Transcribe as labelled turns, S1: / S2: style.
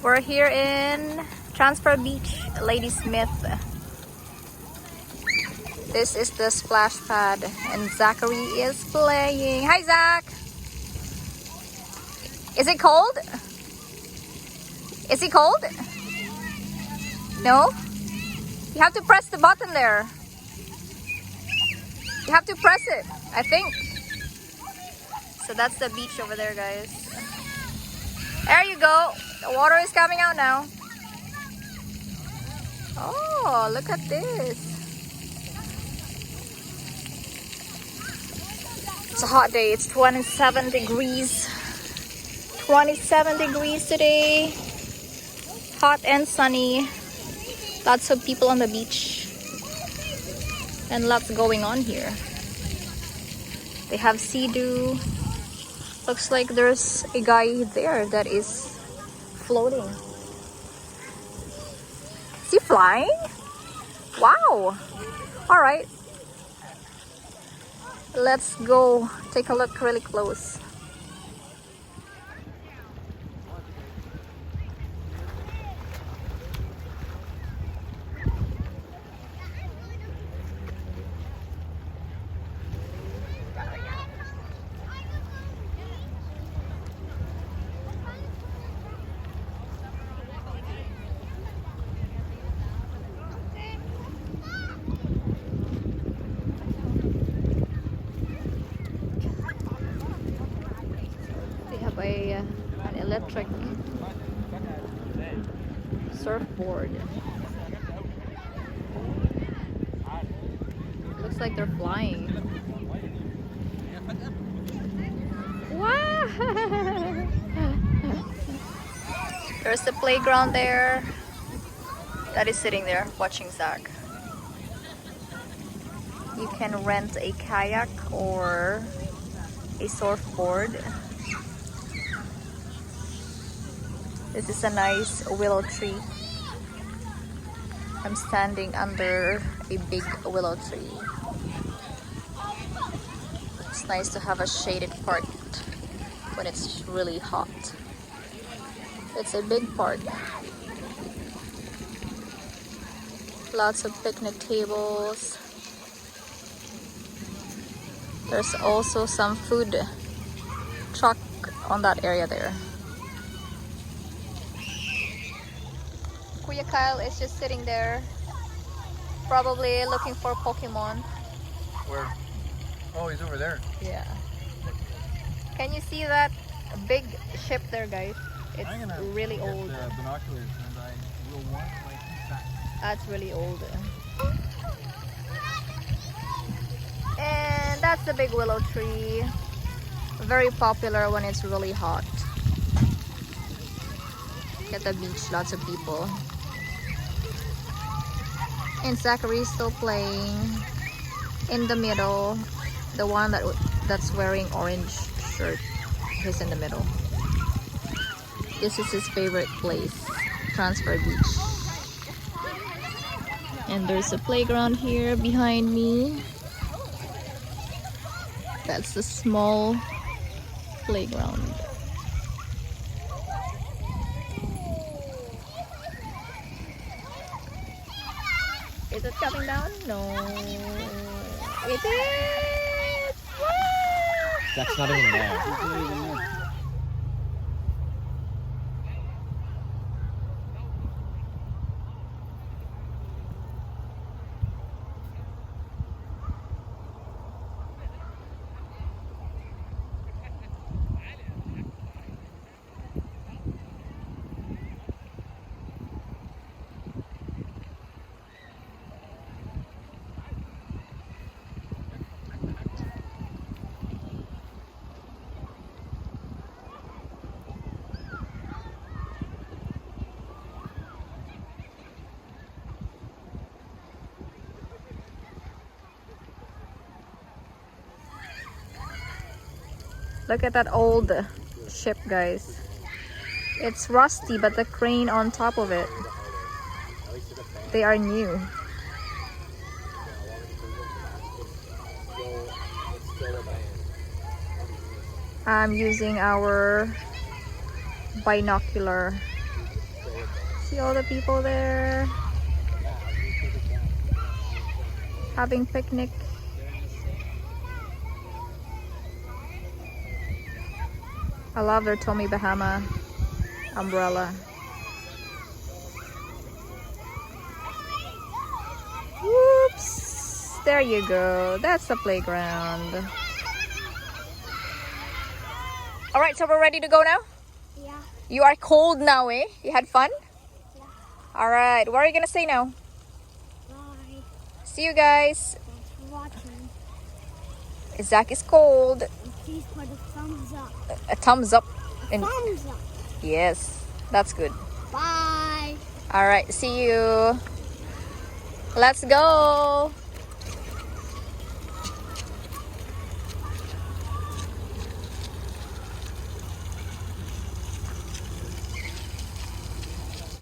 S1: We're here in Transfer Beach, Ladysmith. This is the splash pad and Zachary is playing. Hi Zach! Is it cold? Is it cold? No? You have to press the button there. You have to press it, I think. So that's the beach over there, guys. There you go. The water is coming out now. Oh, look at this. It's a hot day. It's 27 degrees. 27 degrees today. Hot and sunny. Lots of people on the beach. And lots going on here. They have sea-doo. Looks like there's a guy there that is floating. Is he flying? Wow! Alright. Let's go take a look really close. An electric surfboard. Looks like they're flying. Wow! There's the playground there. That is sitting there watching Zach. You can rent a kayak or a surfboard. This is a nice willow tree. I'm standing under a big willow tree. It's nice to have a shaded part when it's really hot. It's a big park. Lots of picnic tables. There's also some food truck on that area there. Kuya Kyle is just sitting there, probably looking for Pokemon.
S2: Where? Oh, he's over there.
S1: Yeah. Can you see that big ship there, guys? It's really old.
S2: Binoculars and I will want my back.
S1: That's really old. And that's the big willow tree. Very popular when it's really hot. At the beach, lots of people. And Zachary is still playing. In the middle, the one that's wearing orange shirt, he's in the middle. This is his favorite place, Transfer Beach. And there's a playground here behind me. That's the small playground. Is it coming down? No. It is! Woo!
S2: That's not even there.
S1: Look at that old ship, guys. It's rusty, but the crane on top of it, they are new. I'm using our binocular See all the people there having picnic. I love their Tommy Bahama umbrella. Whoops! There you go. That's the playground. All right, so we're ready to go now?
S3: Yeah.
S1: You are cold now, eh? You had fun?
S3: Yeah.
S1: All right, what are you gonna say now?
S3: Bye.
S1: See you guys.
S3: Thanks for watching.
S1: Zach is cold.
S3: And please put a thumbs up.
S1: A thumbs up. And
S3: Thumbs up.
S1: yes, that's good.
S3: Bye.
S1: All right, see you. Let's go.